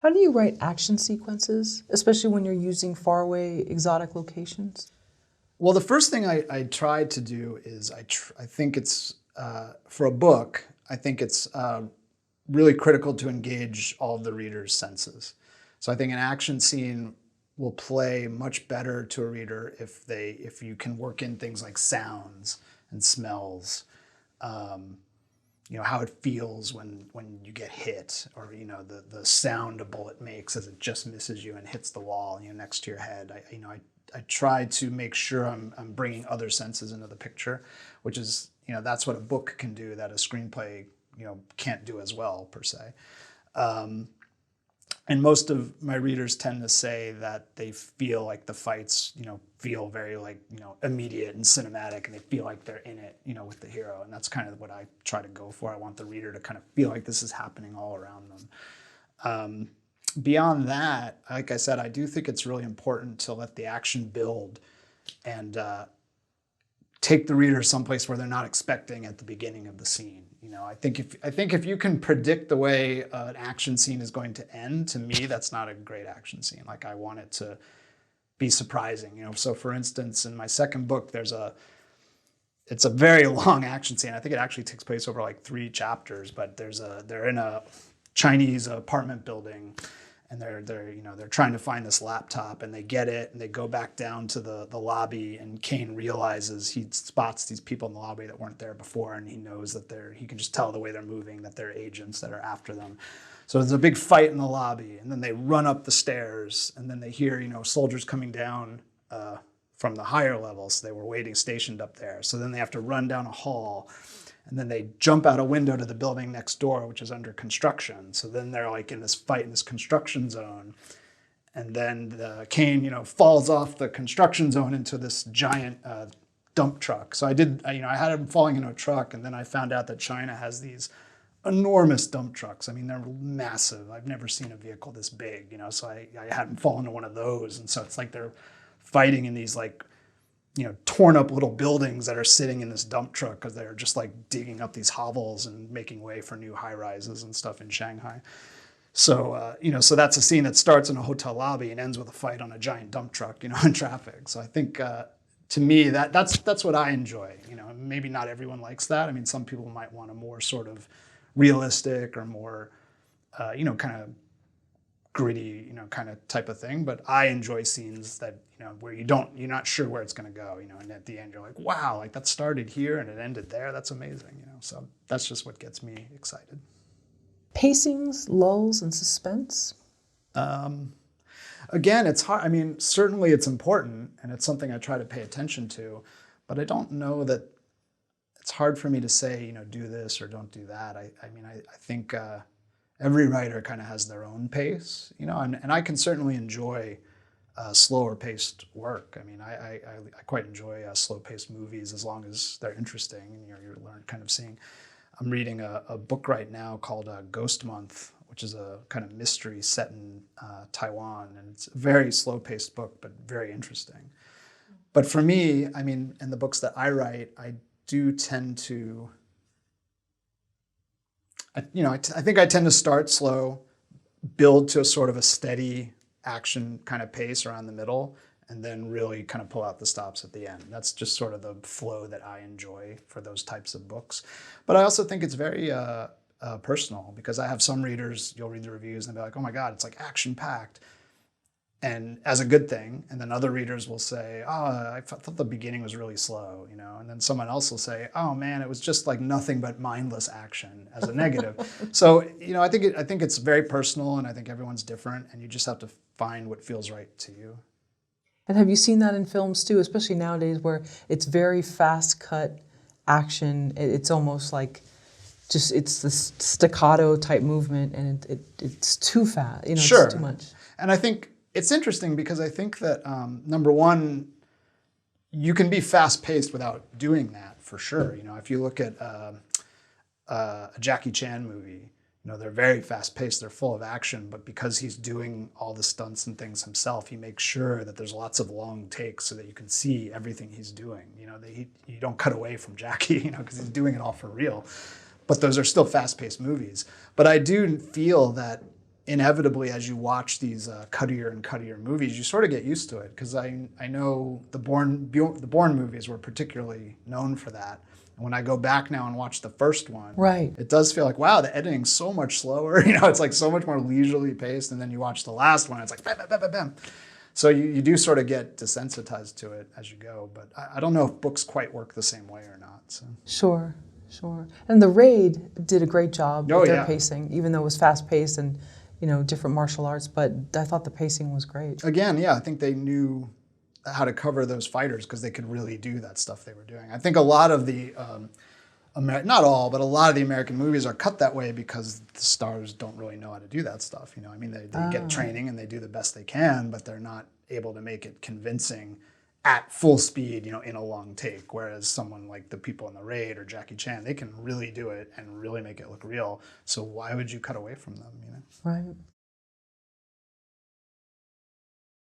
How do you write action sequences, especially when you're using faraway exotic locations? Well, the first thing I tried to do is I think it's, for a book, I think it's really critical to engage all of the reader's senses. So I think an action scene will play much better to a reader if you can work in things like sounds and smells, how it feels when you get hit, or the sound a bullet makes as it just misses you and hits the wall next to your head. I try to make sure I'm bringing other senses into the picture, which is that's what a book can do that a screenplay can't do as well per se. And most of my readers tend to say that they feel like the fights, feel very immediate and cinematic, and they feel like they're in it, with the hero. And that's kind of what I try to go for. I want the reader to kind of feel like this is happening all around them. Beyond that, like I said, I do think it's really important to let the action build and take the reader someplace where they're not expecting at the beginning of the scene. I think if you can predict the way an action scene is going to end, to me, that's not a great action scene. Like, I want it to be surprising. So for instance, in my second book, it's a very long action scene. I think it actually takes place over like 3 chapters, but they're in a Chinese apartment building, and they're trying to find this laptop, and they get it, and they go back down to the lobby, and Caine realizes, he spots these people in the lobby that weren't there before, and he knows that he can just tell the way they're moving that they're agents that are after them. So there's a big fight in the lobby, and then they run up the stairs, and then they hear soldiers coming down from the higher levels. They were waiting stationed up there. So then they have to run down a hall, and then they jump out a window to the building next door, which is under construction. So then they're like in this fight in this construction zone. And then Caine, falls off the construction zone into this giant dump truck. So I had him falling into a truck, and then I found out that China has these enormous dump trucks. I mean, they're massive. I've never seen a vehicle this big, so I had him fall into one of those. And so it's like they're fighting in these torn up little buildings that are sitting in this dump truck because they're just digging up these hovels and making way for new high rises and stuff in Shanghai. So, so that's a scene that starts in a hotel lobby and ends with a fight on a giant dump truck, in traffic. So I think, to me, that's what I enjoy. Maybe not everyone likes that. I mean, some people might want a more sort of realistic or more, kind of gritty, kind of type of thing. But I enjoy scenes that, where you're not sure where it's going to go, and at the end you're like, wow, that started here and it ended there. That's amazing, So that's just what gets me excited. Pacings, lulls, and suspense? Again, it's hard. I mean, certainly it's important, and it's something I try to pay attention to, but I don't know that it's hard for me to say, do this or don't do that. I think every writer kind of has their own pace, and I can certainly enjoy slower paced work. I mean, I quite enjoy slow paced movies as long as they're interesting and you're kind of seeing. I'm reading a book right now called Ghost Month, which is a kind of mystery set in Taiwan, and it's a very slow paced book, but very interesting. But for me, I mean, in the books that I write, I do tend to, I think I tend to start slow, build to a sort of a steady action kind of pace around the middle, and then really kind of pull out the stops at the end. That's just sort of the flow that I enjoy for those types of books. But I also think it's very personal, because I have some readers, you'll read the reviews and they'll be like, oh my God, it's action packed. And as a good thing. And then other readers will say, oh, I thought the beginning was really slow, and then someone else will say, oh man, it was just nothing but mindless action, as a negative. So, I think it's very personal, and I think everyone's different, and you just have to find what feels right to you. And have you seen that in films too, especially nowadays where it's very fast cut action? It's almost it's this staccato type movement, and it's too fast, Sure. It's too much. And I think it's interesting because I think that, number one, you can be fast-paced without doing that, for sure. If you look at a Jackie Chan movie, they're very fast-paced, they're full of action, but because he's doing all the stunts and things himself, he makes sure that there's lots of long takes so that you can see everything he's doing. You don't cut away from Jackie, because he's doing it all for real. But those are still fast-paced movies. But I do feel that inevitably, as you watch these cuttier and cuttier movies, you sort of get used to it. Because I know the Bourne movies were particularly known for that. And when I go back now and watch the first one, Right. it does feel like, wow, the editing's so much slower. It's like so much more leisurely paced. And then you watch the last one, it's like bam, bam, bam, bam, bam. So you do sort of get desensitized to it as you go. But I don't know if books quite work the same way or not. So. Sure, sure. And The Raid did a great job Oh, with their yeah. pacing, even though it was fast paced and different martial arts. But I thought the pacing was great. Again, yeah, I think they knew how to cover those fighters because they could really do that stuff they were doing. I think a lot of the, not all, but a lot of the American movies are cut that way because the stars don't really know how to do that stuff. I mean, they get training and they do the best they can, but they're not able to make it convincing at full speed, in a long take. Whereas someone like the people in The Raid or Jackie Chan, they can really do it and really make it look real. So why would you cut away from them, Right.